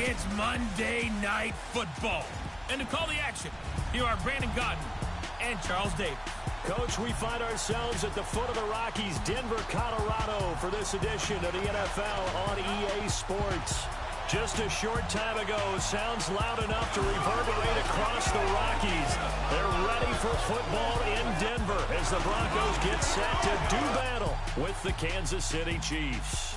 It's Monday Night Football. And to call the action, here are Brandon Gaudin and Charles Davis. Coach, we find ourselves at the foot of the Rockies, Denver, Colorado, for this edition of the NFL on EA Sports. Just a short time ago, sounds loud enough to reverberate across the Rockies. They're ready for football in Denver as the Broncos get set to do battle with the Kansas City Chiefs.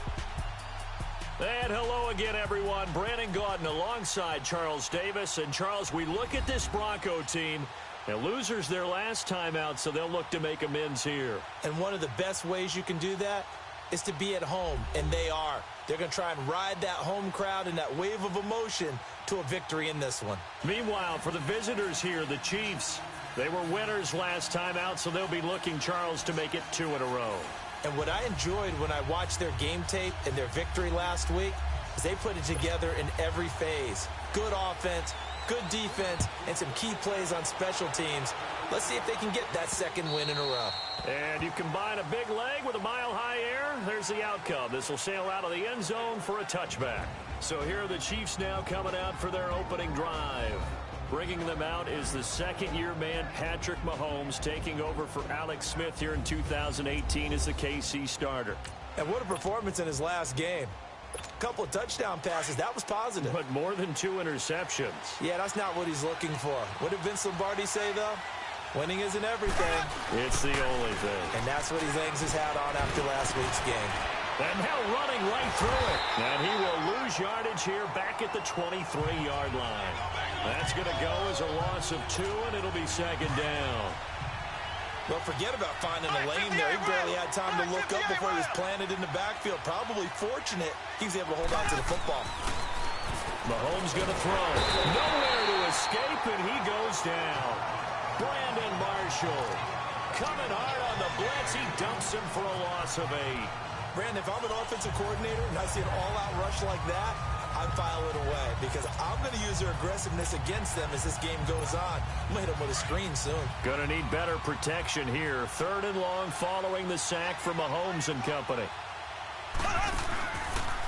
And hello again, everyone. Brandon Gaudin alongside Charles Davis. And Charles, we look at this Bronco team. And losers their last time out, so they'll look to make amends here. And one of the best ways you can do that is to be at home, and they are. They're going to try and ride that home crowd and that wave of emotion to a victory in this one. Meanwhile, for the visitors here, the Chiefs, they were winners last time out, so they'll be looking, Charles, to make it 2 in a row. And what I enjoyed when I watched their game tape and their victory last week is they put it together in every phase. Good offense, good defense, and some key plays on special teams. Let's see if they can get that second win in a row. And you combine a big leg with a mile-high air, there's the outcome. This will sail out of the end zone for a touchback. So here are the Chiefs now coming out for their opening drive. Bringing them out is the second-year man, Patrick Mahomes, taking over for Alex Smith here in 2018 as the KC starter. And what a performance in his last game. A couple of touchdown passes, that was positive. But more than 2 interceptions. Yeah, that's not what he's looking for. What did Vince Lombardi say, though? Winning isn't everything. It's the only thing. And that's what he hangs his hat on after last week's game. And now running right through it. And he will lose yardage here back at the 23-yard line. That's going to go as a loss of 2, and it'll be second down. Well, forget about finding a lane there. He barely had time to look up before he was planted in the backfield. Probably fortunate he was able to hold on to the football. Mahomes going to throw. Nowhere to escape, and he goes down. Brandon Marshall coming hard on the blitz. He dumps him for a loss of 8. Brandon, if I'm an offensive coordinator and I see an all-out rush like that, I file it away because I'm going to use their aggressiveness against them as this game goes on. I'm going to hit them with a screen soon. Going to need better protection here. 3rd and long following the sack from Mahomes and company.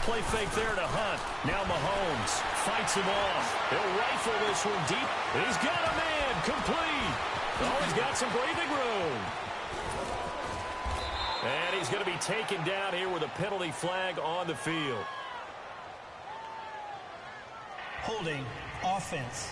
Play fake there to Hunt. Now Mahomes fights him off. He'll rifle this one deep. He's got a man complete. Oh, he's got some breathing room. And he's going to be taken down here with a penalty flag on the field. Holding offense.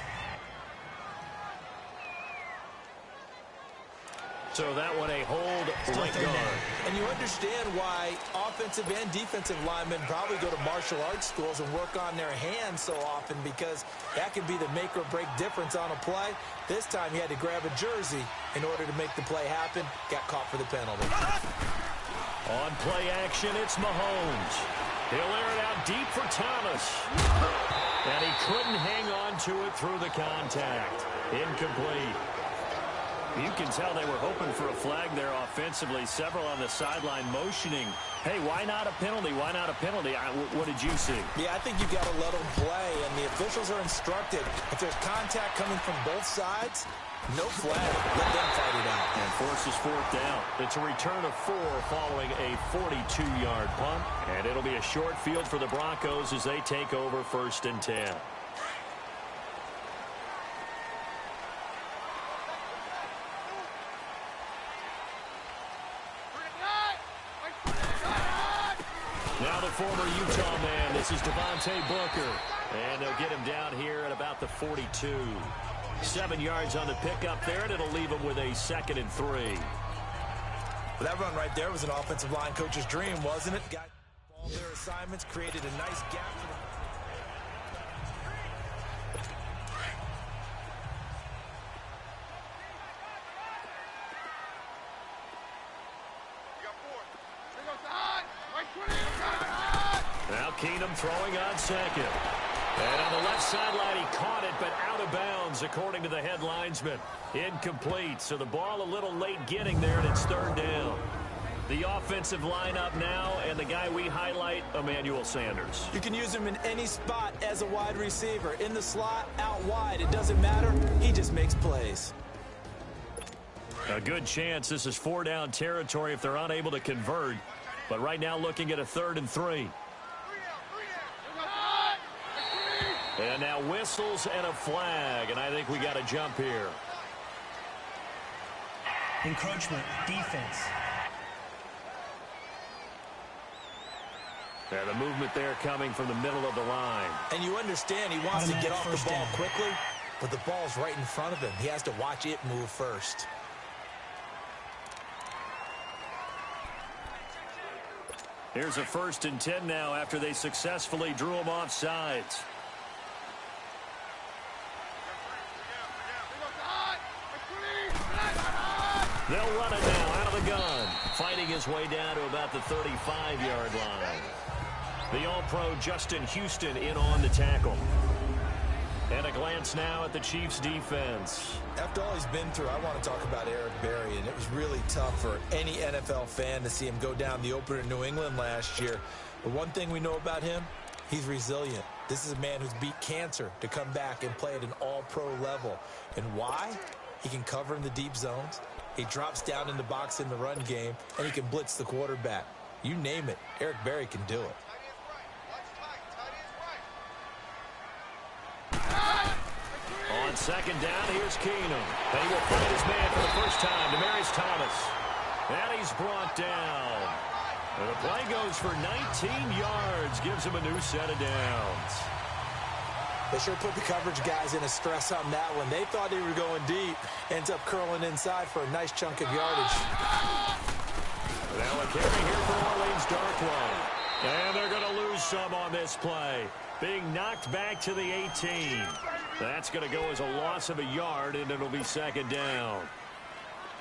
So that one a hold right guard. And you understand why offensive and defensive linemen probably go to martial arts schools and work on their hands so often, because that can be the make or break difference on a play. This time he had to grab a jersey in order to make the play happen. Got caught for the penalty. On play action, it's Mahomes. He'll air it out deep for Thomas. And he couldn't hang on to it through the contact. Incomplete. You can tell they were hoping for a flag there offensively. Several on the sideline motioning. Hey, why not a penalty? Why not a penalty? What did you see? Yeah, I think you've got to let them play, and the officials are instructed. If there's contact coming from both sides, no flag. Let them fight it out. And forces 4th down. It's a return of 4 following a 42-yard punt. And it'll be a short field for the Broncos as they take over 1st and 10. Now the former Utah man, this is Devontae Booker. And they'll get him down here at about the 42. 7 yards on the pickup there, and it'll leave him with a 2nd and 3. Well, that run right there was an offensive line coach's dream, wasn't it? Got all their assignments, created a nice gap for them. Now Keenum throwing on 2nd. And on the left sideline, he caught it, but out of bounds, according to the head linesman. Incomplete, so the ball a little late getting there, and it's 3rd down. The offensive lineup now, and the guy we highlight, Emmanuel Sanders. You can use him in any spot as a wide receiver. In the slot, out wide, it doesn't matter. He just makes plays. A good chance this is 4-down territory if they're unable to convert. But right now looking at a 3rd and 3. And now whistles and a flag, and I think we got a jump here. Encroachment, defense. And the movement there coming from the middle of the line. And you understand he wants to get off the ball quickly, but the ball's right in front of him. He has to watch it move first. Here's a 1st and 10 now after they successfully drew him off sides. They'll run it now out of the gun. Fighting his way down to about the 35-yard line. The All-Pro Justin Houston in on the tackle. And a glance now at the Chiefs' defense. After all he's been through, I want to talk about Eric Berry, and it was really tough for any NFL fan to see him go down the opener in New England last year. But one thing we know about him, he's resilient. This is a man who's beat cancer to come back and play at an all-pro level. And why? He can cover in the deep zones. He drops down in the box in the run game, and he can blitz the quarterback. You name it, Eric Berry can do it. On 2nd down, here's Keenum. And he will find his man for the first time, Demaryius Thomas. And he's brought down. And the play goes for 19 yards, gives him a new set of downs. They sure put the coverage guys in a stress on that one. They thought they were going deep. Ends up curling inside for a nice chunk of yardage. Now a carry here for Orleans Darkwa. And they're going to lose some on this play. Being knocked back to the 18. That's going to go as a loss of a yard, and it'll be 2nd down.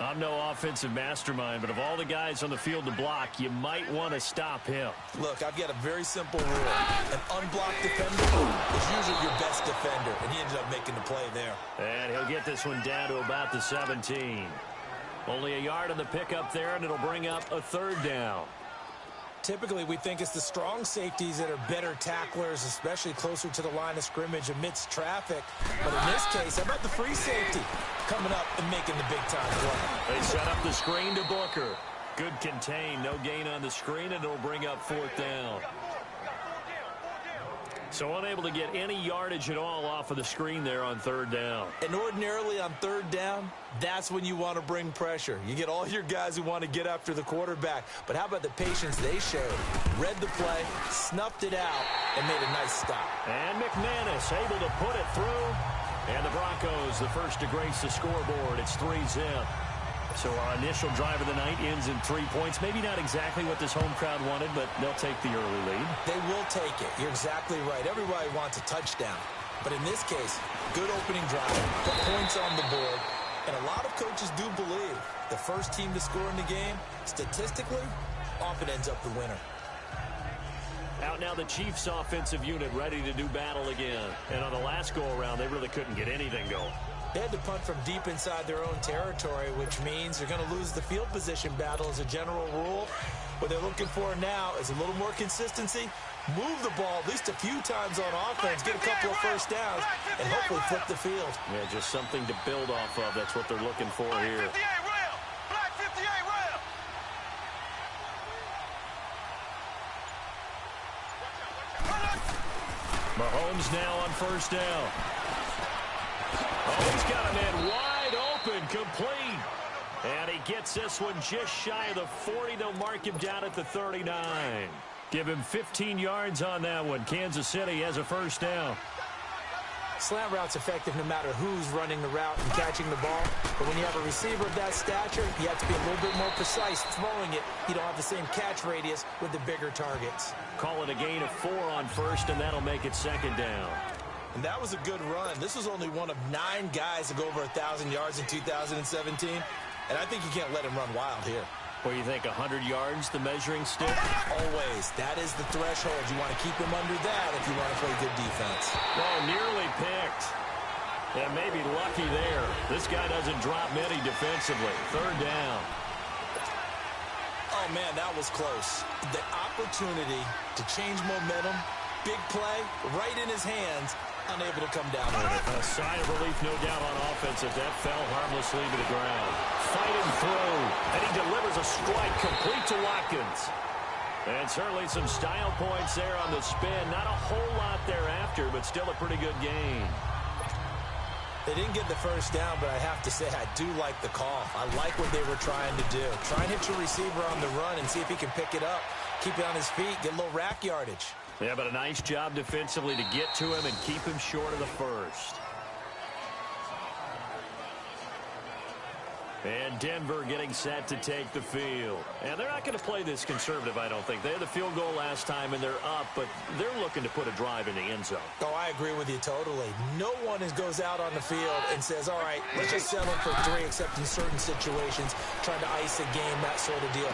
I'm no offensive mastermind, but of all the guys on the field to block, you might want to stop him. Look, I've got a very simple rule. An unblocked defender is usually your best defender, and he ended up making the play there. And he'll get this one down to about the 17. Only a yard on the pickup there, and it'll bring up a 3rd down. Typically, we think it's the strong safeties that are better tacklers, especially closer to the line of scrimmage amidst traffic. But in this case, how about the free safety coming up and making the big-time play? They set up the screen to Booker. Good contain, no gain on the screen, and it'll bring up 4th down. So unable to get any yardage at all off of the screen there on 3rd down. And ordinarily on 3rd down, that's when you want to bring pressure. You get all your guys who want to get after the quarterback. But how about the patience they showed? Read the play, snuffed it out, and made a nice stop. And McManus able to put it through. And the Broncos, the first to grace the scoreboard. It's 3-zip. So our initial drive of the night ends in 3 points. Maybe not exactly what this home crowd wanted, but they'll take the early lead. They will take it. You're exactly right. Everybody wants a touchdown. But in this case, good opening drive, put points on the board. And a lot of coaches do believe the first team to score in the game, statistically, often ends up the winner. Out now the Chiefs offensive unit ready to do battle again. And on the last go-around, they really couldn't get anything going. They had to punt from deep inside their own territory, which means they're going to lose the field position battle as a general rule. What they're looking for now is a little more consistency, move the ball at least a few times on offense, get a couple of first downs, and hopefully flip the field. Yeah, just something to build off of. That's what they're looking for here. Mahomes now on 1st down. Oh, he's got a man wide open, complete. And he gets this one just shy of the 40. They'll mark him down at the 39. Give him 15 yards on that one. Kansas City has a 1st down. Slant route's effective no matter who's running the route and catching the ball. But when you have a receiver of that stature, you have to be a little bit more precise throwing it. You don't have the same catch radius with the bigger targets. Call it a gain of 4 on 1st, and that'll make it 2nd down. And that was a good run. This was only one of 9 guys to go over 1,000 yards in 2017. And I think you can't let him run wild here. What do you think, 100 yards, the measuring stick? Always. That is the threshold. You want to keep him under that if you want to play good defense. Oh, nearly picked. And maybe lucky there. This guy doesn't drop many defensively. 3rd down. Oh, man, that was close. The opportunity to change momentum, big play, right in his hands, unable to come down with it. A sigh of relief, no doubt, on offense if that fell harmlessly to the ground. Fighting through, and he delivers a strike complete to Watkins. And certainly some style points there on the spin. Not a whole lot thereafter, but still a pretty good gain. They didn't get the first down, but I have to say I do like the call. I like what they were trying to do. Try and hit your receiver on the run and see if he can pick it up, keep it on his feet, get a little rack yardage. Yeah, but a nice job defensively to get to him and keep him short of the first. And Denver getting set to take the field. And they're not going to play this conservative, I don't think. They had the field goal last time, and they're up, but they're looking to put a drive in the end zone. Oh, I agree with you totally. No one goes out on the field and says, all right, let's just settle for 3, except in certain situations, trying to ice a game, that sort of deal.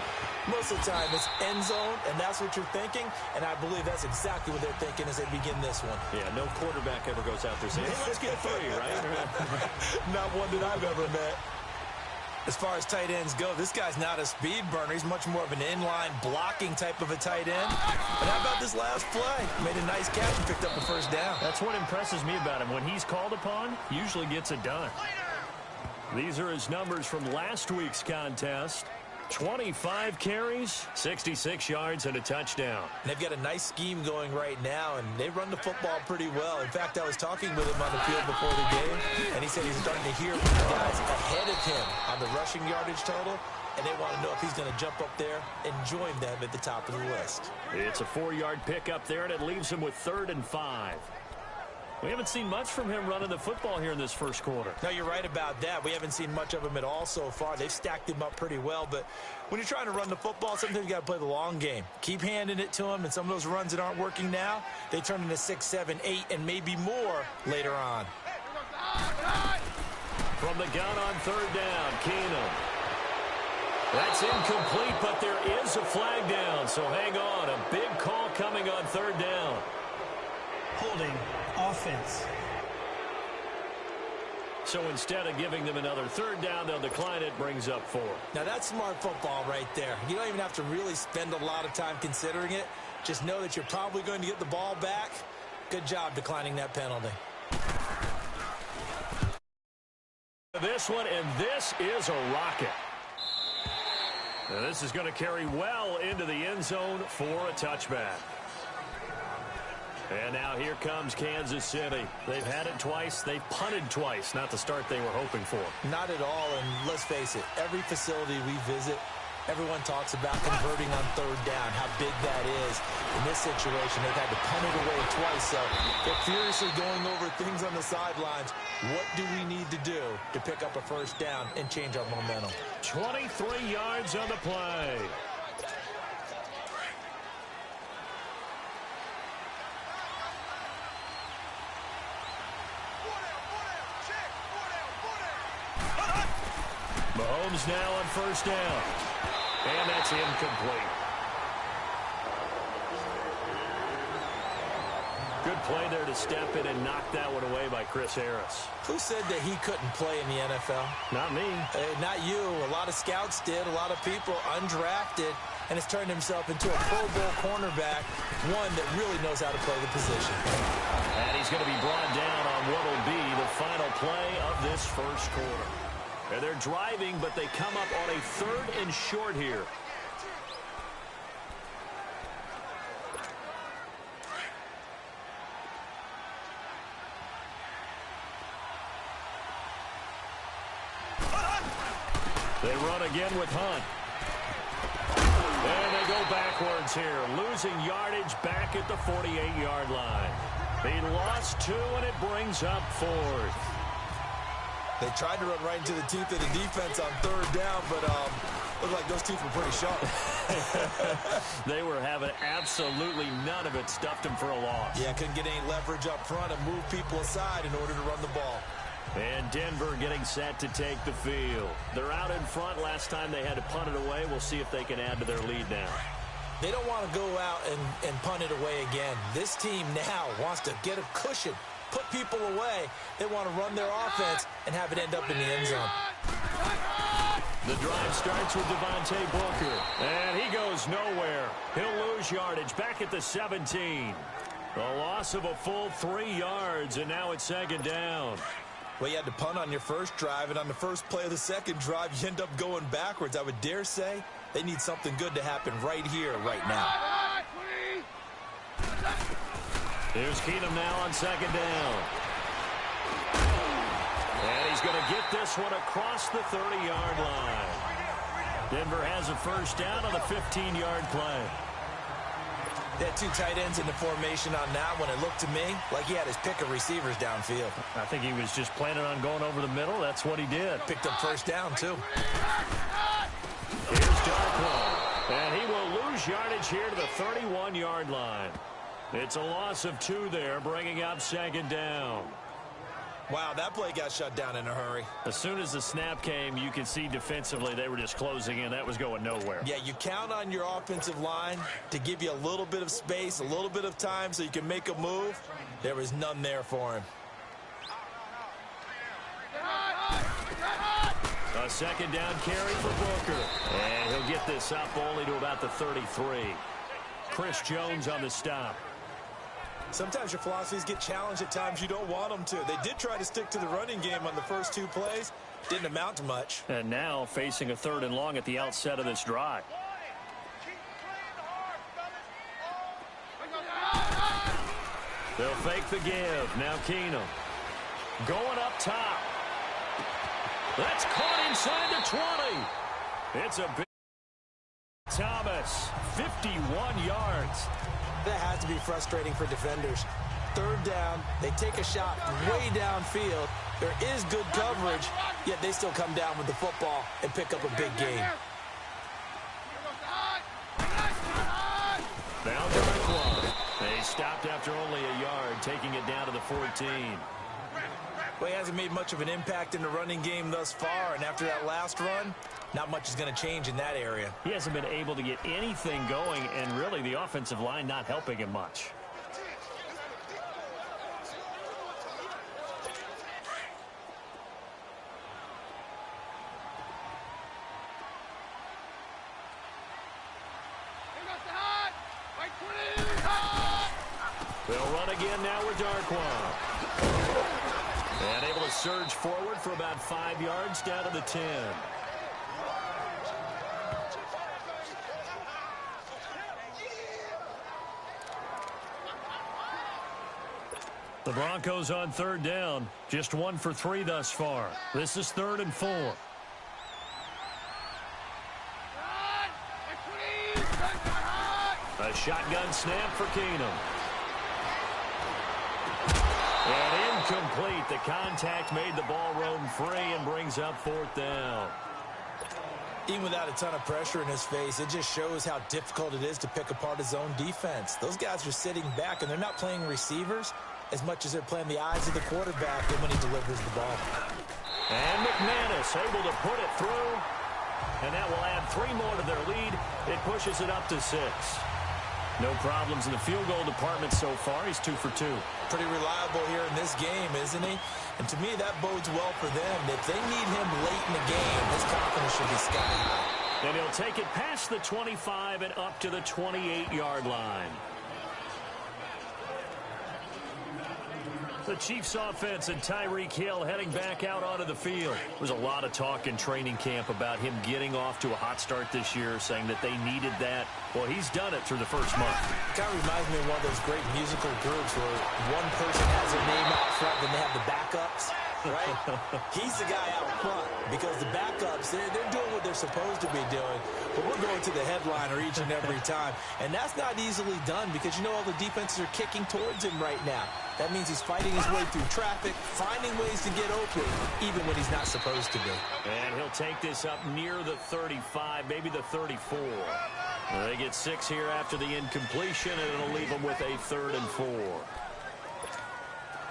Most of the time, it's end zone, and that's what you're thinking, and I believe that's exactly what they're thinking as they begin this one. Yeah, no quarterback ever goes out there saying, hey, let's get 3, right? Not one that I've ever met. As far as tight ends go, this guy's not a speed burner. He's much more of an inline blocking type of a tight end. But how about this last play? Made a nice catch and picked up the first down. That's what impresses me about him. When he's called upon, usually gets it done. These are his numbers from last week's contest. 25 carries, 66 yards, and a touchdown. And they've got a nice scheme going right now, and they run the football pretty well. In fact, I was talking with him on the field before the game, and he said he's starting to hear from the guys ahead of him on the rushing yardage total, and they want to know if he's going to jump up there and join them at the top of the list. It's a 4-yard pickup there, and it leaves him with 3rd and 5. We haven't seen much from him running the football here in this first quarter. No, you're right about that. We haven't seen much of him at all so far. They've stacked him up pretty well, but when you're trying to run the football, sometimes you got to play the long game. Keep handing it to him, and some of those runs that aren't working now, they turn into 6, 7, 8, and maybe more later on. From the gun on 3rd down, Keenum. That's incomplete, but there is a flag down, so hang on. A big call coming on 3rd down. Holding offense. So instead of giving them another 3rd down, they'll decline it, brings up 4. Now that's smart football right there. You don't even have to really spend a lot of time considering it. Just know that you're probably going to get the ball back. Good job declining that penalty. This one, and this is a rocket. Now this is going to carry well into the end zone for a touchback. And now here comes Kansas City. They've had it twice. They've punted twice. Not the start they were hoping for. Not at all, and let's face it, every facility we visit, everyone talks about converting on 3rd down, how big that is. In this situation, they've had to punt it away twice, so they're furiously going over things on the sidelines. What do we need to do to pick up a 1st down and change our momentum? 23 yards on the play. Mahomes now on 1st down. And that's incomplete. Good play there to step in and knock that one away by Chris Harris. Who said that he couldn't play in the NFL? Not me. Not you. A lot of scouts did. A lot of people undrafted. And has turned himself into a Pro Bowl cornerback, one that really knows how to play the position. And he's going to be brought down on what will be the final play of this first quarter. And they're driving, but they come up on a 3rd and short here. They run again with Hunt. And they go backwards here, losing yardage back at the 48-yard line. He lost 2, and it brings up 4th. They tried to run right into the teeth of the defense on 3rd down, but looked like those teeth were pretty sharp. They were having absolutely none of it. Stuffed them for a loss. Yeah, couldn't get any leverage up front and move people aside in order to run the ball. And Denver getting set to take the field. They're out in front. Last time they had to punt it away. We'll see if they can add to their lead now. They don't want to go out and punt it away again. This team now wants to get a cushion, put people away. They want to run their offense and have it end up in the end zone. The drive starts with Devontae Booker. And he goes nowhere. He'll lose yardage back at the 17. A loss of a full 3 yards, and now it's 2nd down. Well, you had to punt on your first drive, and on the first play of the second drive, you end up going backwards. I would dare say They need something good to happen right here, right now. Here's Keenum now on second down. And he's going to get this one across the 30-yard line. Denver has a first down on the 15-yard play. They had two tight ends in the formation on that one. It looked to me like he had his pick of receivers downfield. I think he was just planning on going over the middle. That's what he did. Picked up first down, too. Here's Darkwa. And he will lose yardage here to the 31-yard line. It's a loss of 2 there, bringing up second down. Wow, that play got shut down in a hurry. As soon as the snap came, you could see defensively they were just closing in. That was going nowhere. Yeah, you count on your offensive line to give you a little bit of space, a little bit of time so you can make a move. There was none there for him. A second down carry for Booker. And he'll get this up only to about the 33. Chris Jones on the stop. Sometimes your philosophies get challenged at times you don't want them to. They did try to stick to the running game on the first 2 plays. Didn't amount to much. And now facing a 3rd and long at the outset of this drive. They'll fake the give. Now Keenum. Going up top. That's caught inside the 20. It's a big Thomas. 51 yards. That has to be frustrating for defenders. 3rd down, they take a shot way downfield. There is good coverage, yet they still come down with the football and pick up a big gain. Now Darkwa. They stopped after only a yard, taking it down to the 14. Well, he hasn't made much of an impact in the running game thus far, and after that last run, not much is going to change in that area. He hasn't been able to get anything going, and really the offensive line not helping him much. They'll run again now with Darkwa. And able to surge forward for about 5 yards down to the 10. The Broncos on 3rd down. Just 1 for 3 thus far. This is 3rd and 4. A shotgun snap for Keenum. And incomplete. The contact made the ball roam free and brings up 4th down. Even without a ton of pressure in his face, it just shows how difficult it is to pick apart his own defense. Those guys are sitting back, and they're not playing receivers as much as they're playing the eyes of the quarterback when he delivers the ball. And McManus able to put it through. And that will add 3 more to their lead. It pushes it up to 6. No problems in the field goal department so far. He's 2 for 2. Pretty reliable here in this game, isn't he? And to me, that bodes well for them. If they need him late in the game, his confidence should be sky high. And he'll take it past the 25 and up to the 28-yard line. The Chiefs offense and Tyreek Hill heading back out onto the field. There's a lot of talk in training camp about him getting off to a hot start this year, saying that they needed that. Well, he's done it through the first month. Kind of reminds me of one of those great musical groups where one person has their name out front, then they have the backups, right? He's the guy out front because the backups, they're doing what they're supposed to be doing. But we're going to the headliner each and every time. And that's not easily done because, you know, all the defenses are kicking towards him right now. That means he's fighting his way through traffic, finding ways to get open, even when he's not supposed to be. And he'll take this up near the 35, maybe the 34. They get 6 here after the incompletion, and it'll leave them with a 3rd and 4.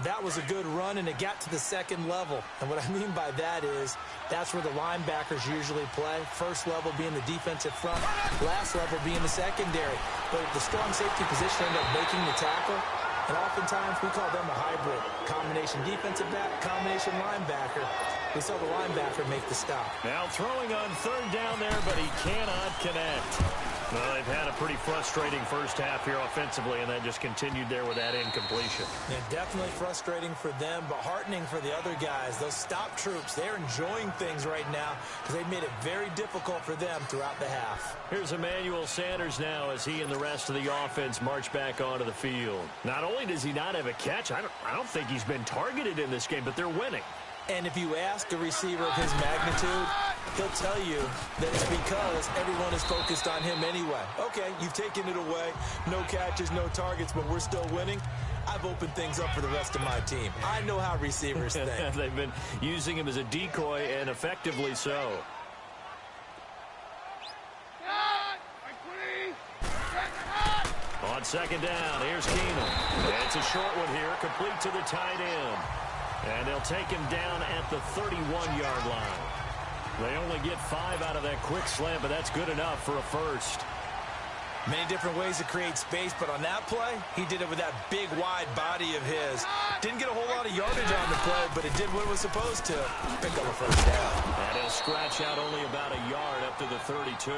That was a good run, and it got to the second level. And what I mean by that is that's where the linebackers usually play. First level being the defensive front, last level being the secondary. But if the strong safety position ended up making the tackle, and oftentimes we call them a hybrid. Combination defensive back, combination linebacker. We saw the linebacker make the stop. Now throwing on 3rd down there, but he cannot connect. Well, they've had a pretty frustrating first half here offensively, and that just continued there with that incompletion. Yeah, definitely frustrating for them, but heartening for the other guys. Those stop troops, they're enjoying things right now because they've made it very difficult for them throughout the half. Here's Emmanuel Sanders now as he and the rest of the offense march back onto the field. Not only does he not have a catch, I don't think he's been targeted in this game, but they're winning. And if you ask a receiver of his magnitude, he'll tell you that it's because everyone is focused on him anyway. Okay, you've taken it away. No catches, no targets, but we're still winning. I've opened things up for the rest of my team. I know how receivers think. They've been using him as a decoy, and effectively so. On second down, here's Keenum. It's a short one here, complete to the tight end. And they'll take him down at the 31-yard line. They only get 5 out of that quick slant, but that's good enough for a first. Many different ways to create space, but on that play, he did it with that big, wide body of his. Didn't get a whole lot of yardage on the play, but it did what it was supposed to. Pick up a first down. And he'll scratch out only about a yard up to the 32.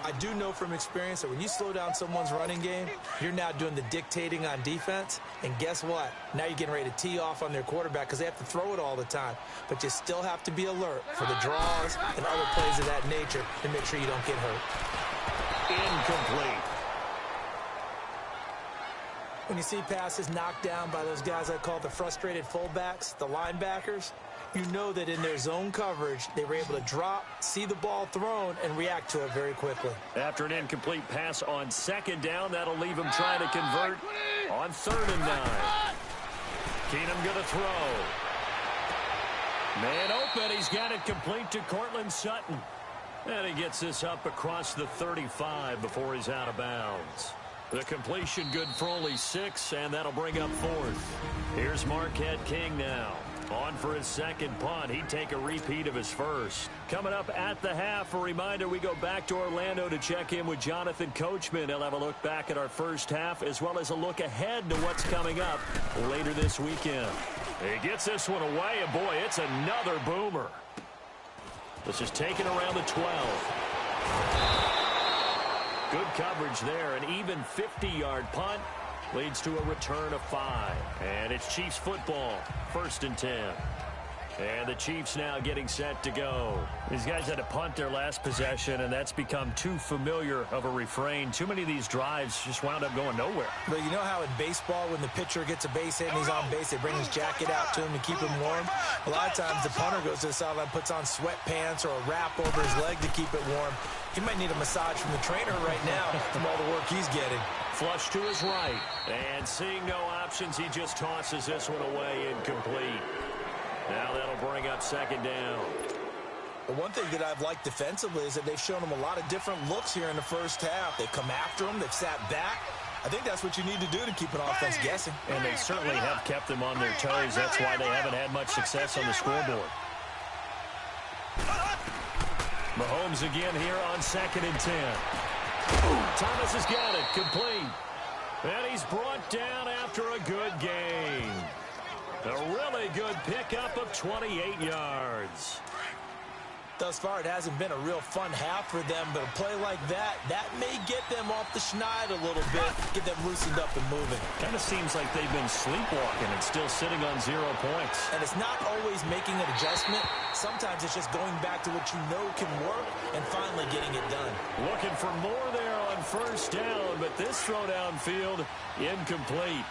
I do know from experience that when you slow down someone's running game, you're now doing the dictating on defense. And guess what? Now you're getting ready to tee off on their quarterback because they have to throw it all the time. But you still have to be alert for the draws and other plays of that nature to make sure you don't get hurt. Incomplete. When you see passes knocked down by those guys I call the frustrated fullbacks, the linebackers, you know that in their zone coverage, they were able to drop, see the ball thrown, and react to it very quickly. After an incomplete pass on second down, that'll leave him trying to convert on 3rd and 9. Keenum going to throw. Man open, he's got it complete to Cortland Sutton. And he gets this up across the 35 before he's out of bounds. The completion good for only 6, and that'll bring up 4th. Here's Marquette King now. On for his second punt. He'd take a repeat of his first. Coming up at the half, a reminder we go back to Orlando to check in with Jonathan Coachman. He'll have a look back at our first half as well as a look ahead to what's coming up later this weekend. He gets this one away, and boy, it's another boomer. This is taken around the 12. Good coverage there. An even 50-yard punt leads to a return of 5. And it's Chiefs football, 1st and 10. And the Chiefs now getting set to go. These guys had to punt their last possession, and that's become too familiar of a refrain. Too many of these drives just wound up going nowhere. But you know how in baseball, when the pitcher gets a base hit and he's on base, they bring his jacket out to him to keep him warm? A lot of times the punter goes to the sideline, puts on sweatpants or a wrap over his leg to keep it warm. He might need a massage from the trainer right now from all the work he's getting. Flush to his right. And seeing no options, he just tosses this one away incomplete. Now that'll bring up second down. Well, one thing that I've liked defensively is that they've shown him a lot of different looks here in the first half. They've come after him. They've sat back. I think that's what you need to do to keep an offense guessing. And they certainly have kept them on their toes. That's why they haven't had much success on the scoreboard. Mahomes again here on 2nd and 10. Thomas has got it, complete. And he's brought down after a good gain. A really good pickup of 28 yards. Thus far, it hasn't been a real fun half for them, but a play like that may get them off the schneid a little bit, get them loosened up and moving. Kind of seems like they've been sleepwalking and still sitting on 0 points. And it's not always making an adjustment. Sometimes it's just going back to what you know can work and finally getting it done. Looking for more there on 1st down, but this throw downfield incomplete.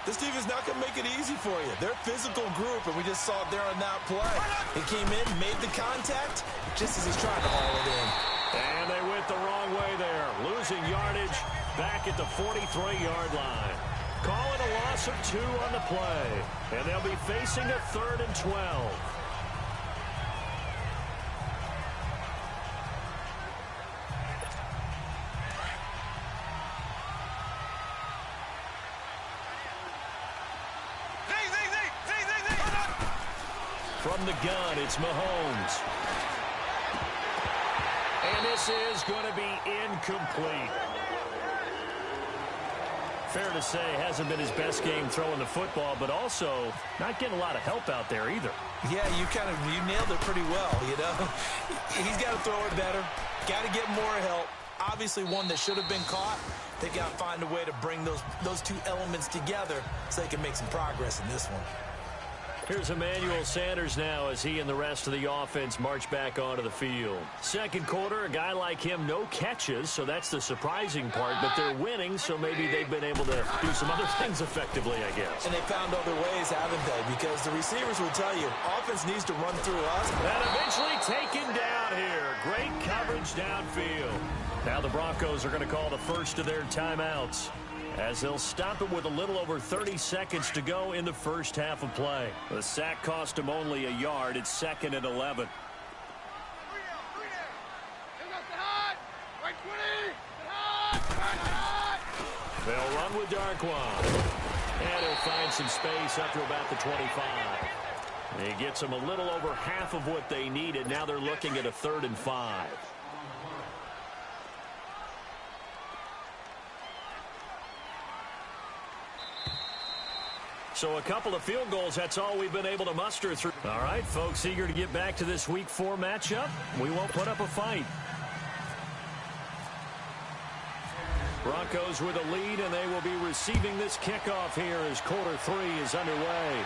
This team is not going to make it easy for you. They're a physical group, and we just saw it there on that play. He came in, made the contact, just as he's trying to haul it in. And they went the wrong way there. Losing yardage back at the 43-yard line. Calling a loss of 2 on the play. And they'll be facing a 3rd and 12. From the gun, it's Mahomes. And this is going to be incomplete. Fair to say, hasn't been his best game throwing the football, but also not getting a lot of help out there either. Yeah, you nailed it pretty well, you know. He's got to throw it better. Got to get more help. Obviously one that should have been caught. They got to find a way to bring those two elements together so they can make some progress in this one. Here's Emmanuel Sanders now as he and the rest of the offense march back onto the field. Second quarter, a guy like him, no catches, so that's the surprising part, but they're winning, so maybe they've been able to do some other things effectively, I guess. And they found other ways, haven't they? Because the receivers will tell you, offense needs to run through us. And eventually taken down here. Great coverage downfield. Now the Broncos are going to call the first of their timeouts, as they'll stop it with a little over 30 seconds to go in the first half of play. The sack cost him only a yard. It's 2nd and 11. They'll run with Darquan. And he'll find some space up to about the 25. He gets them a little over half of what they needed. Now they're looking at a 3rd and 5. So a couple of field goals, that's all we've been able to muster through. All right, folks, eager to get back to this Week 4 matchup. We won't put up a fight. Broncos with a lead, and they will be receiving this kickoff here as quarter 3 is underway.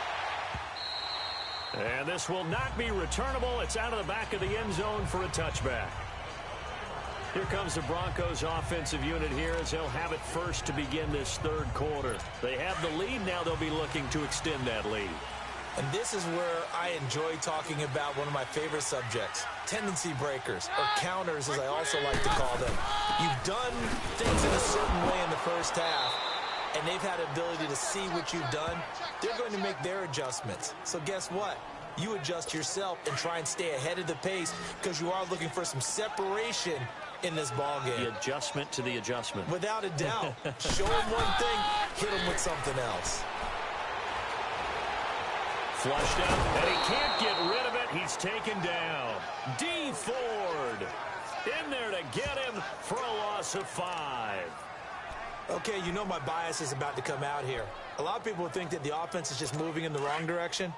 And this will not be returnable. It's out of the back of the end zone for a touchback. Here comes the Broncos offensive unit here as they'll have it first to begin this 3rd quarter. They have the lead. Now they'll be looking to extend that lead. And this is where I enjoy talking about one of my favorite subjects, tendency breakers, or counters as I also like to call them. You've done things in a certain way in the first half, and they've had the ability to see what you've done. They're going to make their adjustments. So guess what? You adjust yourself and try and stay ahead of the pace because you are looking for some separation in this ball game. The adjustment to the adjustment. Without a doubt. Show him one thing, hit him with something else. Flushed out, and he can't get rid of it. He's taken down. D. Ford in there to get him for a loss of 5. Okay, you know my bias is about to come out here. A lot of people think that the offense is just moving in the wrong direction.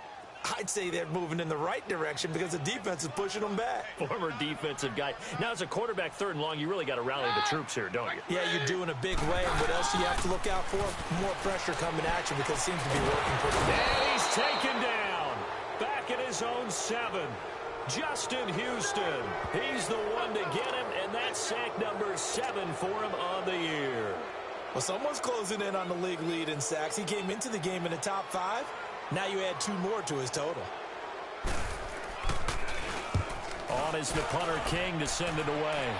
I'd say they're moving in the right direction because the defense is pushing them back. Former defensive guy. Now, as a quarterback 3rd and long, you really got to rally the troops here, don't you? Yeah, you do in a big way. And what else do you have to look out for? More pressure coming at you because it seems to be working pretty well. And he's taken down. Back at his own 7. Justin Houston. He's the one to get him, and that's sack number 7 for him on the year. Well, someone's closing in on the league lead in sacks. He came into the game in the top 5. Now you add 2 more to his total. On is the punter King to send it away.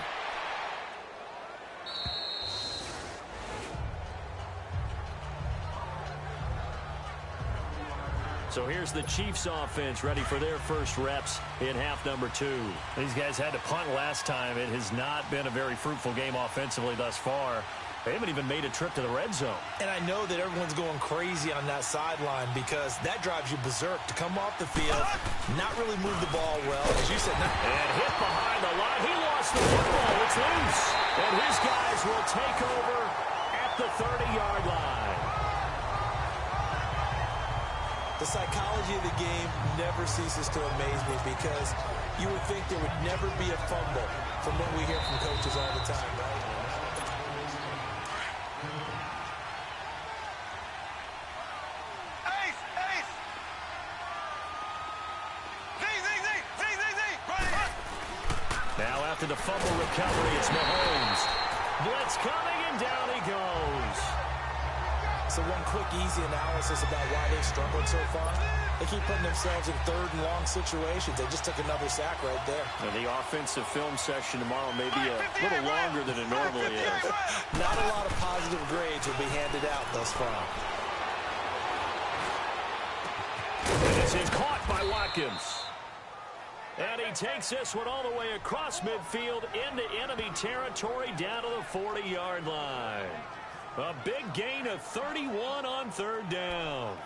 So here's the Chiefs offense ready for their first reps in half number 2. These guys had to punt last time. It has not been a very fruitful game offensively thus far. They haven't even made a trip to the red zone. And I know that everyone's going crazy on that sideline because that drives you berserk to come off the field, not really move the ball well, as you said. And hit behind the line. He lost the football. It's loose. And his guys will take over at the 30-yard line. The psychology of the game never ceases to amaze me because you would think there would never be a fumble from what we hear from coaches all the time, right? After the fumble recovery, it's Mahomes. Blitz coming, and down he goes. So one quick, easy analysis about why they've struggled so far. They keep putting themselves in 3rd and long situations. They just took another sack right there. And the offensive film session tomorrow may be a little longer than it normally is. Not a lot of positive grades will be handed out thus far. And it's caught by Watkins. And he takes this one all the way across midfield into enemy territory down to the 40-yard line. A big gain of 31 on 3rd down.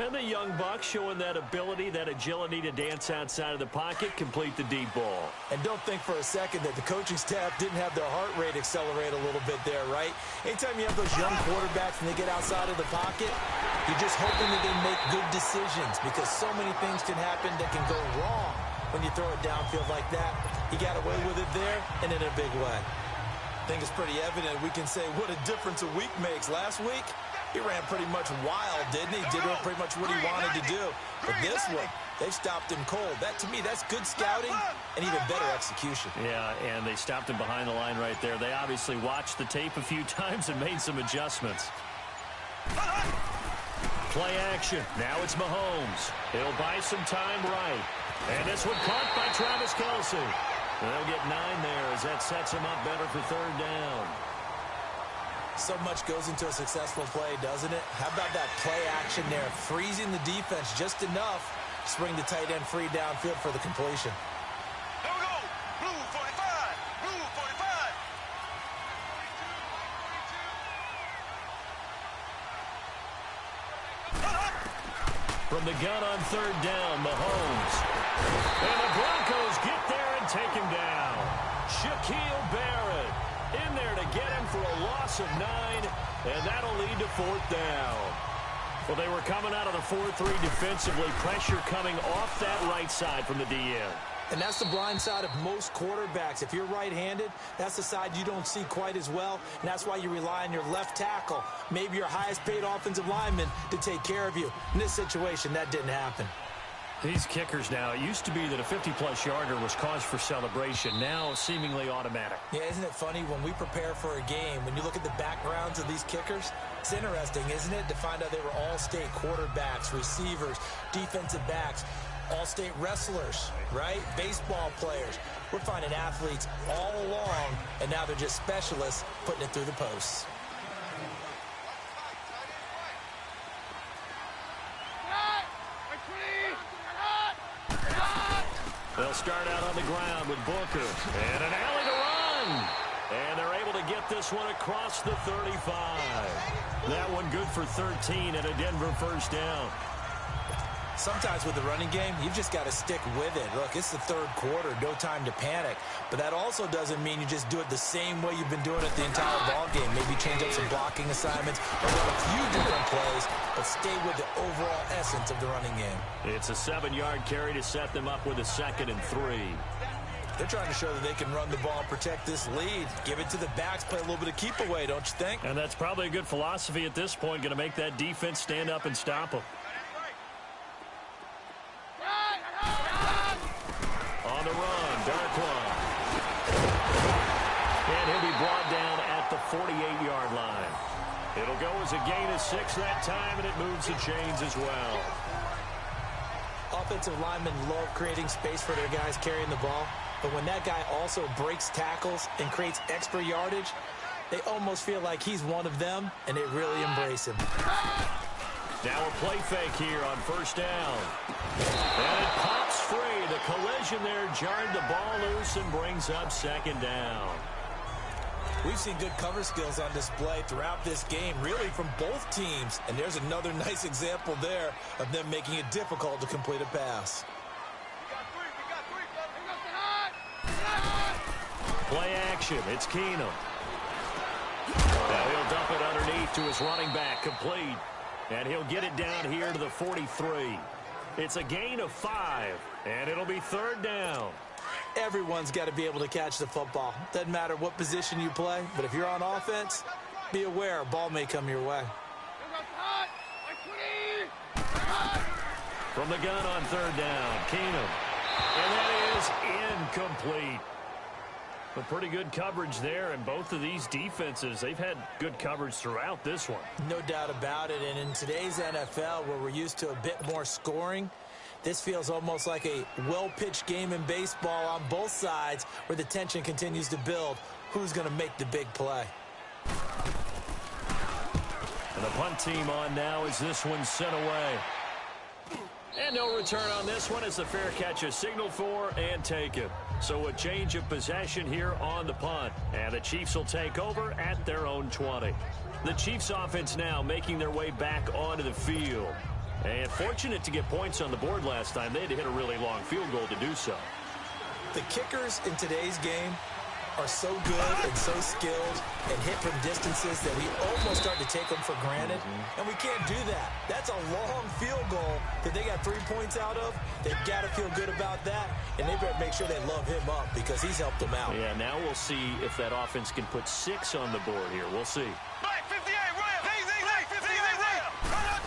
And the young buck showing that ability, that agility to dance outside of the pocket, complete the deep ball. And don't think for a second that the coaching staff didn't have their heart rate accelerate a little bit there, right? Anytime you have those young quarterbacks and they get outside of the pocket, you're just hoping that they make good decisions because so many things can happen that can go wrong when you throw it downfield like that. He got away with it there and in a big way. I think it's pretty evident we can say what a difference a week makes. Last week, he ran pretty much wild, didn't he? Did pretty much what he wanted to do. But this one, they stopped him cold. That, to me, that's good scouting and even better execution. Yeah, and they stopped him behind the line right there. They obviously watched the tape a few times and made some adjustments. Play action. Now it's Mahomes. He'll buy some time right. And this one caught by Travis Kelce. They'll get 9 there as that sets him up better for third down. So much goes into a successful play, doesn't it? How about that play action there? Freezing the defense just enough to swing the tight end free downfield for the completion. Here we go. Blue 45. Blue 45. From the gun on third down, Mahomes. And the Broncos get there and take him down. Shaquille Barrett in there to get him for a loss of 9, and that'll lead to fourth down. Well, they were coming out of the 4-3 defensively, pressure coming off that right side from the DN. And that's the blind side of most quarterbacks. If you're right-handed, that's the side you don't see quite as well, and that's why you rely on your left tackle, maybe your highest-paid offensive lineman, to take care of you. In this situation, that didn't happen. These kickers now, it used to be that a 50-plus yarder was cause for celebration. Now, seemingly automatic. Yeah, isn't it funny when we prepare for a game, when you look at the backgrounds of these kickers, it's interesting, isn't it, to find out they were all-state quarterbacks, receivers, defensive backs, all-state wrestlers, right? Baseball players. We're finding athletes all along, and now they're just specialists putting it through the posts. They'll start out on the ground with Booker. And an alley to run. And they're able to get this one across the 35. That one good for 13 and a Denver first down. Sometimes with the running game, you've just got to stick with it. Look, it's the third quarter, no time to panic. But that also doesn't mean you just do it the same way you've been doing it the entire ball game. Maybe change up some blocking assignments or run a few different plays, but stay with the overall essence of the running game. It's a 7-yard carry to set them up with a 2nd and 3. They're trying to show that they can run the ball and protect this lead. Give it to the backs, play a little bit of keep away, don't you think? And that's probably a good philosophy at this point, going to make that defense stand up and stop them. On the run, Darkwa. And he'll be brought down at the 48-yard line. It'll go as a gain of 6 that time, and it moves the chains as well. Offensive linemen love creating space for their guys carrying the ball, but when that guy also breaks tackles and creates extra yardage, they almost feel like he's one of them, and they really embrace him. Now a play fake here on first down. And it pops free. The collision there jarred the ball loose and brings up 2nd down. We've seen good cover skills on display throughout this game, really from both teams. And there's another nice example there of them making it difficult to complete a pass. Play action. It's Keenum. Now he'll dump it underneath to his running back. Complete. And he'll get it down here to the 43. It's a gain of 5, and it'll be 3rd down. Everyone's got to be able to catch the football. Doesn't matter what position you play, but if you're on offense, be aware a ball may come your way. From the gun on 3rd down, Keenum. And that is incomplete. But pretty good coverage there, and both of these defenses, they've had good coverage throughout this one. No doubt about it, and in today's NFL, where we're used to a bit more scoring, this feels almost like a well-pitched game in baseball on both sides where the tension continues to build. Who's going to make the big play? And the punt team on now as this one's sent away. And no return on this one as the fair catch is signaled for and taken. So a change of possession here on the punt. And the Chiefs will take over at their own 20. The Chiefs offense now making their way back onto the field. And fortunate to get points on the board last time. They had to hit a really long field goal to do so. The kickers in today's game are so good and so skilled and hit from distances that we almost start to take them for granted, and we can't do that. That's a long field goal that they got 3 points out of. They've got to feel good about that, and they better make sure they love him up because he's helped them out. Yeah, now we'll see if that offense can put 6 on the board here. We'll see. Black 58, Ram. Black 58, Ram.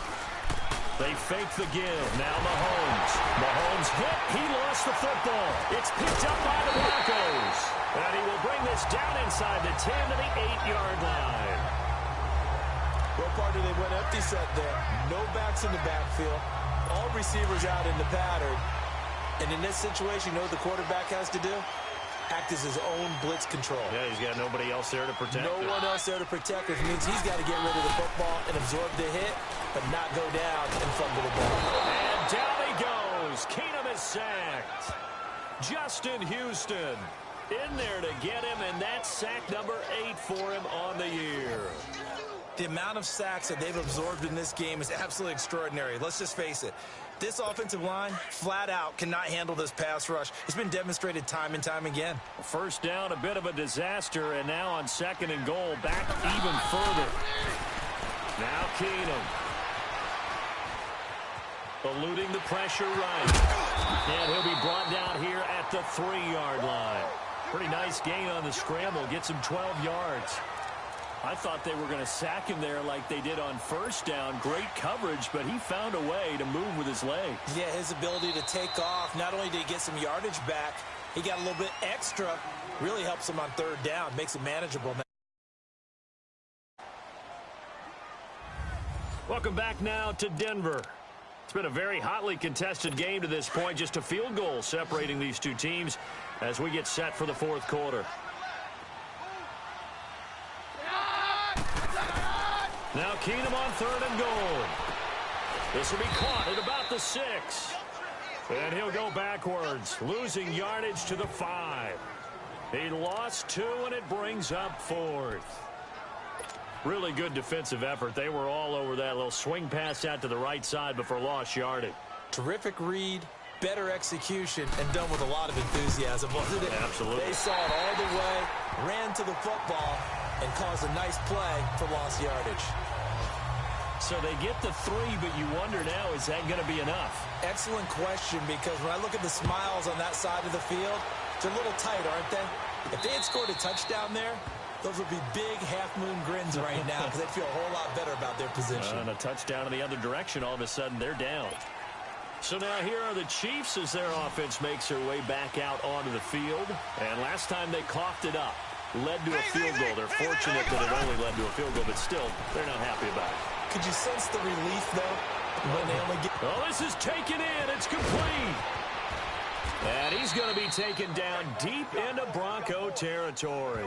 They fake the give. Now Mahomes. Mahomes hit. He lost the football. It's picked up by the Broncos. And he will bring this down inside the 10 to the 8-yard line. Well, partner, they went empty set there. No backs in the backfield. All receivers out in the pattern. And in this situation, you know what the quarterback has to do? Act as his own blitz control. Yeah, he's got nobody else there to protect him. No one else there to protect, which means he's got to get rid of the football and absorb the hit, but not go down and fumble the ball. And down he goes. Keenum is sacked. Justin Houston in there to get him, and that's sack number 8 for him on the year. The amount of sacks that they've absorbed in this game is absolutely extraordinary. Let's just face it. This offensive line, flat out, cannot handle this pass rush. It's been demonstrated time and time again. First down, a bit of a disaster, and now on 2nd and goal, back even further. Now Keenum. Eluding the pressure right. And he'll be brought down here at the 3-yard line. Pretty nice gain on the scramble. Gets him 12 yards. I thought they were going to sack him there like they did on first down. Great coverage, but he found a way to move with his legs. Yeah, his ability to take off. Not only did he get some yardage back, he got a little bit extra. Really helps him on 3rd down. Makes it manageable. Welcome back now to Denver. It's been a very hotly contested game to this point. Just a field goal separating these two teams as we get set for the 4th quarter. Now Keenum on 3rd and goal. This will be caught at about the 6. And he'll go backwards, losing yardage to the 5. He lost 2, and it brings up 4th. Really good defensive effort. They were all over that little swing pass out to the right side before lost yardage. Terrific read, better execution, and done with a lot of enthusiasm, wasn't it? Absolutely. They saw it all the way, ran to the football, and caused a nice play for lost yardage. So they get the 3, but you wonder now, is that going to be enough? Excellent question, because when I look at the smiles on that side of the field, they're a little tight, aren't they? If they had scored a touchdown there, those would be big half-moon grins right now because they'd feel a whole lot better about their position. And a touchdown in the other direction, all of a sudden they're down. So now here are the Chiefs as their offense makes their way back out onto the field. And last time they coughed it up, led to a field goal. They're fortunate that it only led to a field goal, but still, they're not happy about it. Could you sense the relief, though, when they only get... Oh, this is taken in. It's complete. And he's going to be taken down deep into Bronco territory.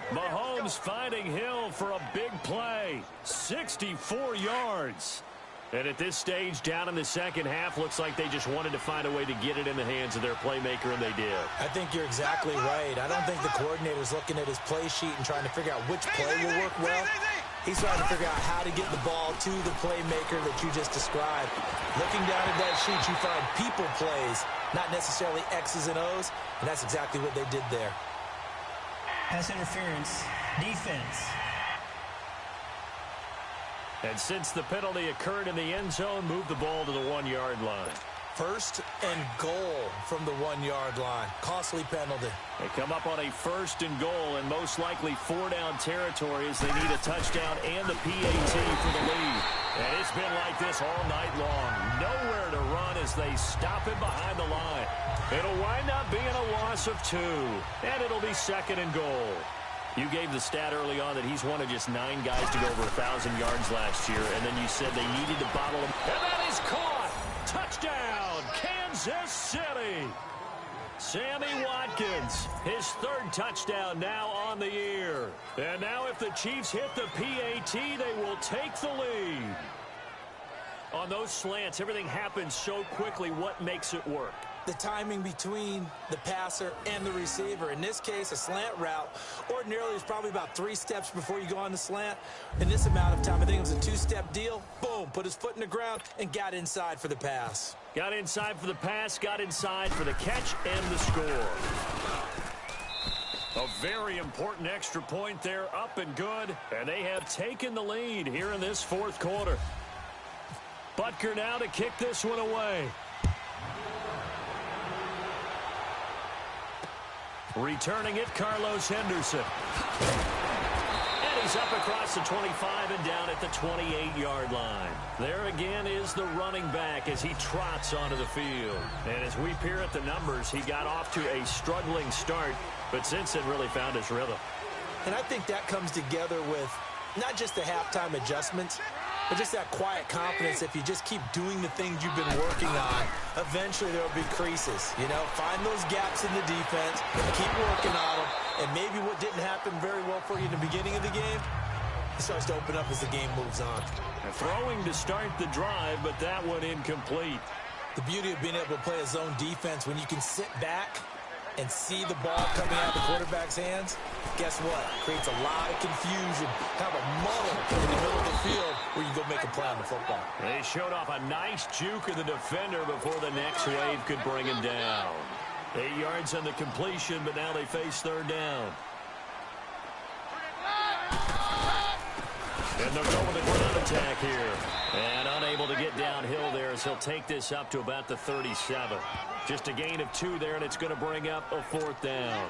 Mahomes finding Hill for a big play. 64 yards. And at this stage, down in the second half, looks like they just wanted to find a way to get it in the hands of their playmaker, and they did. I think you're exactly right. I don't think the coordinator's looking at his play sheet and trying to figure out which play will work well. He's trying to figure out how to get the ball to the playmaker that you just described. Looking down at that sheet, you find people plays, not necessarily X's and O's, and that's exactly what they did there. Pass interference, defense. And since the penalty occurred in the end zone, move the ball to the 1-yard line. 1st and goal from the 1-yard line. Costly penalty. They come up on a 1st and goal, and most likely 4-down territory as they need a touchdown and the PAT for the lead. And it's been like this all night long. Nowhere to run as they stop him behind the line. It'll wind up being a loss of 2, and it'll be 2nd and goal. You gave the stat early on that he's one of just 9 guys to go over 1,000 yards last year, and then you said they needed to bottle him. And that is caught! Touchdown, Kansas City! Sammy Watkins, his 3rd touchdown now on the year. And now if the Chiefs hit the PAT, they will take the lead. On those slants, everything happens so quickly. What makes it work? The timing between the passer and the receiver. In this case, a slant route ordinarily is probably about 3 steps before you go on the slant. In this amount of time, I think it was a 2-step deal. Boom, put his foot in the ground and got inside for the pass. Got inside for the pass, got inside for the catch and the score. A very important extra point there, up and good, and they have taken the lead here in this fourth quarter. Butker now to kick this one away. Returning it, Carlos Henderson. And he's up across the 25 and down at the 28-yard line. There again is the running back as he trots onto the field. And as we peer at the numbers, he got off to a struggling start, but since then really found his rhythm. And I think that comes together with not just the halftime adjustments, but just that quiet confidence. If you just keep doing the things you've been working on, eventually there will be creases. You know, find those gaps in the defense, keep working on them, and maybe what didn't happen very well for you in the beginning of the game, it starts to open up as the game moves on. And throwing to start the drive, but that one incomplete. The beauty of being able to play a zone defense when you can sit back and see the ball coming out of the quarterback's hands, guess what? Creates a lot of confusion, kind of a muddle in the middle of the field where you go make a play on the football. They showed off a nice juke of the defender before the next wave could bring him down. 8 yards on the completion, but now they face third down. And they'll go with a ground attack here. And unable to get downhill there as he'll take this up to about the 37. Just a gain of 2 there, and it's going to bring up a fourth down.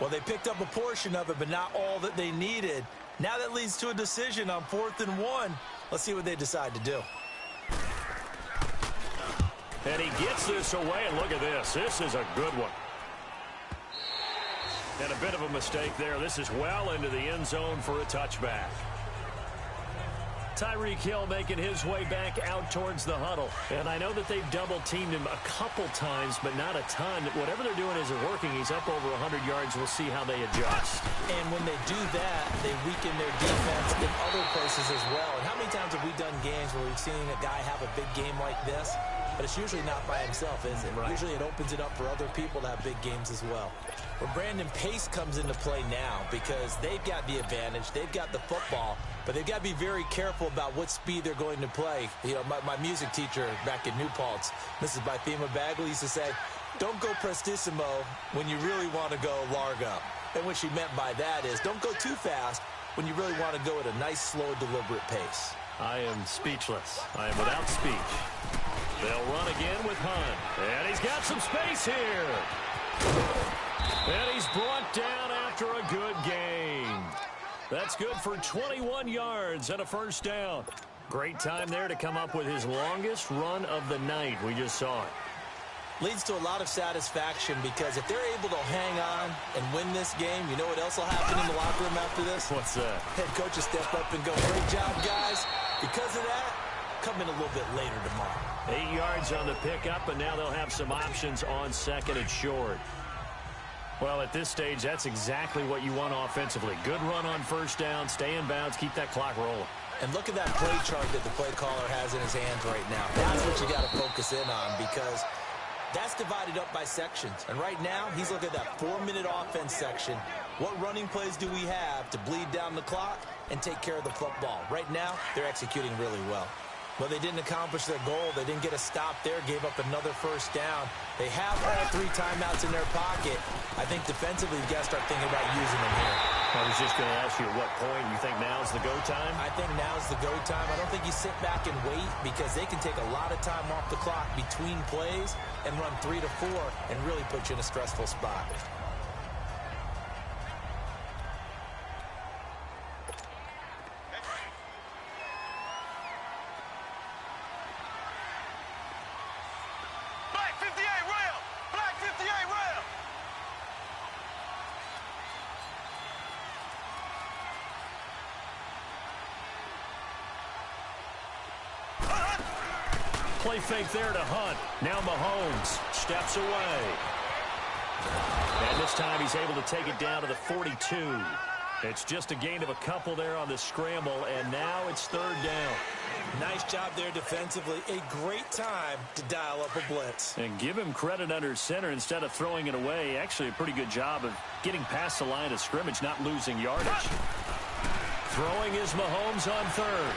Well, they picked up a portion of it, but not all that they needed. Now that leads to a decision on 4th and 1. Let's see what they decide to do. And he gets this away, and look at this. This is a good one. And a bit of a mistake there. This is well into the end zone for a touchback. Tyreek Hill making his way back out towards the huddle. And I know that they've double-teamed him a couple times, but not a ton. Whatever they're doing isn't working. He's up over 100 yards. We'll see how they adjust. And when they do that, they weaken their defense in other places as well. And how many times have we done games where we've seen a guy have a big game like this? But it's usually not by himself, is it? Right. Usually it opens it up for other people to have big games as well. Well, Brandon, pace comes into play now because they've got the advantage. They've got the football, but they've got to be very careful about what speed they're going to play. You know, my music teacher back in New Paltz, Mrs. Bythema Bagley, used to say, don't go prestissimo when you really want to go largo. And what she meant by that is don't go too fast when you really want to go at a nice, slow, deliberate pace. I am speechless. I am without speech. They'll run again with Hunt. And he's got some space here. And he's brought down after a good gain. That's good for 21 yards and a first down. Great time there to come up with his longest run of the night. We just saw it. Leads to a lot of satisfaction because if they're able to hang on and win this game, you know what else will happen in the locker room after this? What's that? Head coach will step up and go, great job, guys. Because of that, come in a little bit later tomorrow. 8 yards on the pickup, and now they'll have some options on second and short. Well, at this stage, that's exactly what you want offensively. Good run on first down, stay in bounds, keep that clock rolling. And look at that play chart that the play caller has in his hands right now. That's what you got to focus in on because that's divided up by sections. And right now, he's looking at that 4-minute offense section. What running plays do we have to bleed down the clock and take care of the football? Right now, they're executing really well. But they didn't accomplish their goal. They didn't get a stop there, gave up another first down. They have all 3 timeouts in their pocket. I think defensively, you got to start thinking about using them here. I was just going to ask you at what point you think now's the go time? I think now's the go time. I don't think you sit back and wait because they can take a lot of time off the clock between plays and run 3 to 4 and really put you in a stressful spot. Black 58 rail! Black 58 rail! Play fake there to Hunt. Now Mahomes steps away. And this time he's able to take it down to the 42. It's just a gain of a couple there on the scramble, and now it's third down. Nice job there defensively. A great time to dial up a blitz. And give him credit under center instead of throwing it away. Actually a pretty good job of getting past the line of scrimmage, not losing yardage. Throwing is Mahomes on third.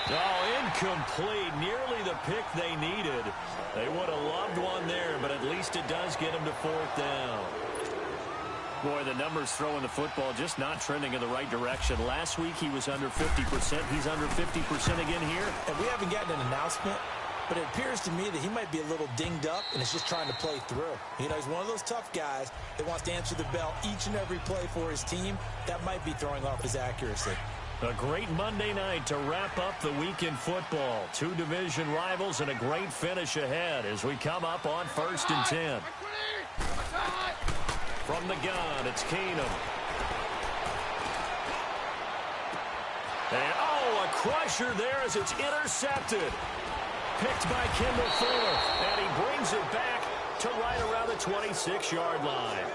Oh, Incomplete. Nearly the pick they needed. They would have loved one there, but at least it does get them to fourth down. Boy, the numbers throwing the football just not trending in the right direction. Last week he was under 50%. He's under 50% again here. And we haven't gotten an announcement, but it appears to me that he might be a little dinged up and is just trying to play through. You know, he's one of those tough guys that wants to answer the bell each and every play for his team. That might be throwing off his accuracy. A great Monday night to wrap up the week in football. Two division rivals and a great finish ahead as we come up on 1st and 10. From the gun, it's Keenum. And, a crusher there as it's intercepted. Picked by Kendall Fuller. And he brings it back to right around the 26-yard line.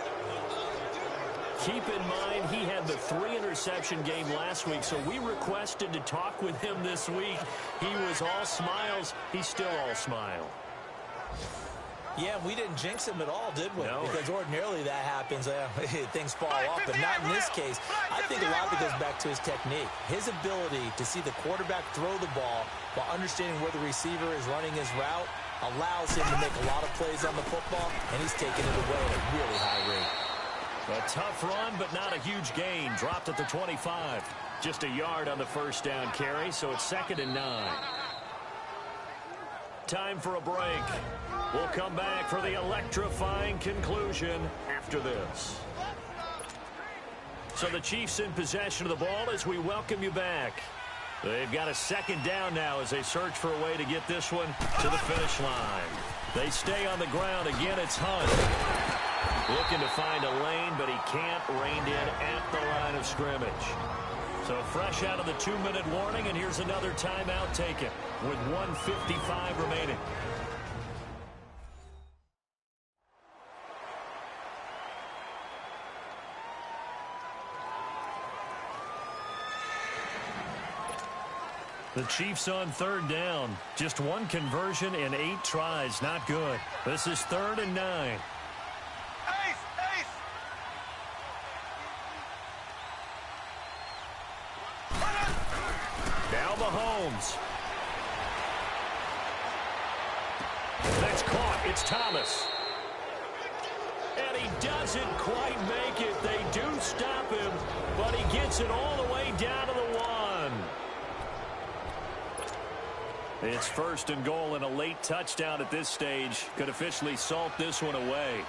Keep in mind, he had the 3-interception game last week, so we requested to talk with him this week. He was all smiles. He's still all smile. Yeah, we didn't jinx him at all, did we? No. Because ordinarily that happens. Things fall off, but not in this case. I think a lot of it goes back to his technique. His ability to see the quarterback throw the ball while understanding where the receiver is running his route allows him to make a lot of plays on the football, and he's taking it away at a really high rate. A tough run, but not a huge gain. Dropped at the 25. Just a yard on the first down carry, so it's 2nd and 9. Time for a break. We'll come back for the electrifying conclusion after this. So the Chiefs in possession of the ball as we welcome you back. They've got a 2nd down now as they search for a way to get this one to the finish line. They stay on the ground. Again, it's Hunt. Looking to find a lane, but he can't. Reined in at the line of scrimmage. So fresh out of the 2-minute warning, and here's another timeout taken with 1:55 remaining. The Chiefs on 3rd down. Just one conversion in 8 tries. Not good. This is 3rd and 9. Now Mahomes. That's caught. It's Thomas. And he doesn't quite make it. They do stop him, but he gets it all the way down to the 1. It's 1st and goal and a late touchdown at this stage. Could officially salt this one away.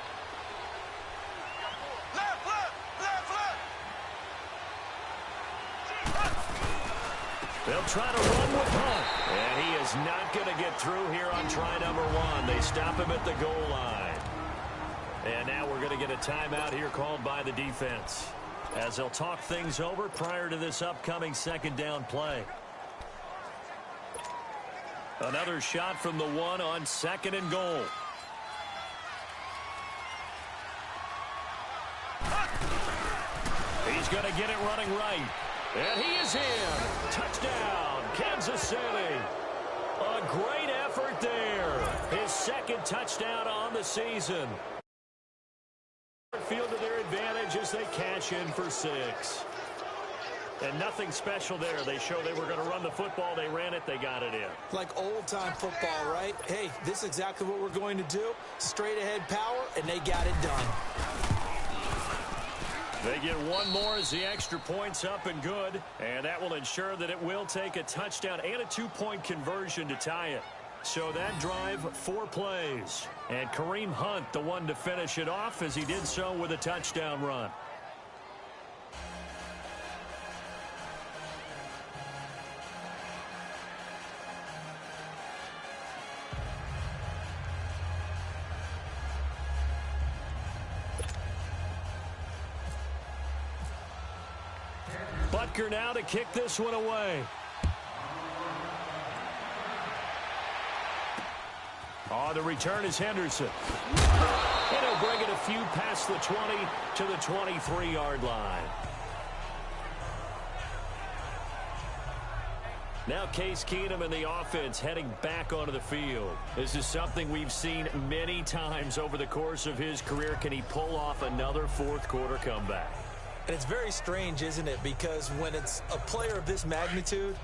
They'll try to run with Hunt. And he is not going to get through here on try number 1. They stop him at the goal line. And now we're going to get a timeout here called by the defense, as they'll talk things over prior to this upcoming 2nd down play. Another shot from the 1 on 2nd and goal. He's going to get it running right. And he is in. Touchdown, Kansas City. A great effort there. His 2nd touchdown on the season. Field to their advantage as they cash in for 6. And nothing special there. They show they were going to run the football. They ran it. They got it in. Like old-time football, right? Hey, this is exactly what we're going to do. Straight-ahead power, and they got it done. They get one more as the extra point's up and good. And that will ensure that it will take a touchdown and a 2-point conversion to tie it. So that drive, 4 plays. And Kareem Hunt, the one to finish it off, as he did so with a touchdown run. Butker now to kick this one away. The return is Henderson. And he'll bring it a few past the 20 to the 23-yard line. Now Case Keenum and the offense heading back onto the field. This is something we've seen many times over the course of his career. Can he pull off another fourth-quarter comeback? And it's very strange, isn't it? Because when it's a player of this magnitude,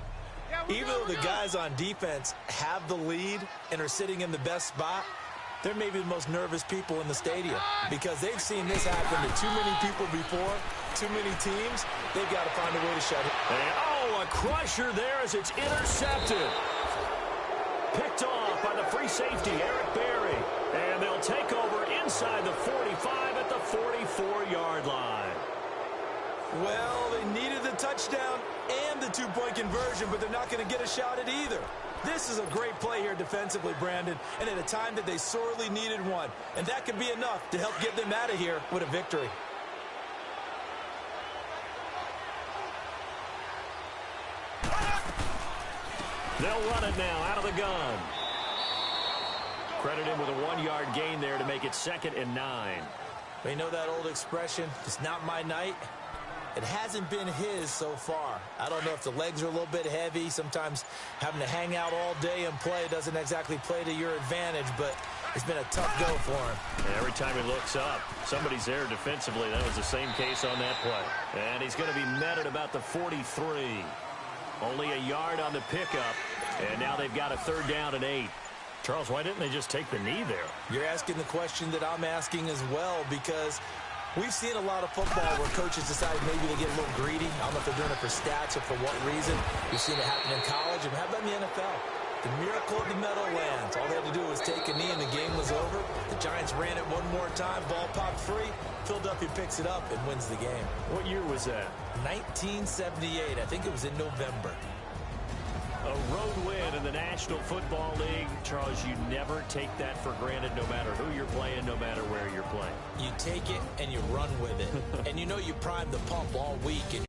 Even though the guys on defense have the lead and are sitting in the best spot, they're maybe the most nervous people in the stadium because they've seen this happen to too many people before, too many teams. They've got to find a way to shut it. And, oh, a crusher there as it's intercepted. Picked off by the free safety, Eric Berry. And they'll take over inside the 45 at the 44-yard line. Well, they needed the touchdown and the two-point conversion, but they're not going to get a shot at either. This is a great play here defensively, Brandon, and at a time that they sorely needed one. And that could be enough to help get them out of here with a victory. They'll run it now out of the gun. Credited with a 1-yard gain there to make it 2nd and 9. You know that old expression, it's not my night? It hasn't been his so far. I don't know if the legs are a little bit heavy. Sometimes having to hang out all day and play doesn't exactly play to your advantage, but it's been a tough go for him. And every time he looks up, somebody's there defensively. That was the same case on that play. And he's going to be met at about the 43. Only a yard on the pickup, and now they've got a 3rd down and 8. Charles, why didn't they just take the knee there? You're asking the question that I'm asking as well, because we've seen a lot of football where coaches decide maybe to get a little greedy. I don't know if they're doing it for stats or for what reason. We've seen it happen in college, and how about in the NFL? The miracle of the Meadowlands. All they had to do was take a knee, and the game was over. The Giants ran it one more time. Ball popped free. Philadelphia picks it up and wins the game. What year was that? 1978. I think it was in November. A road win in the National Football League. Charles, you never take that for granted no matter who you're playing, no matter where you're playing. You take it and you run with it. And you know you prime the pump all week. And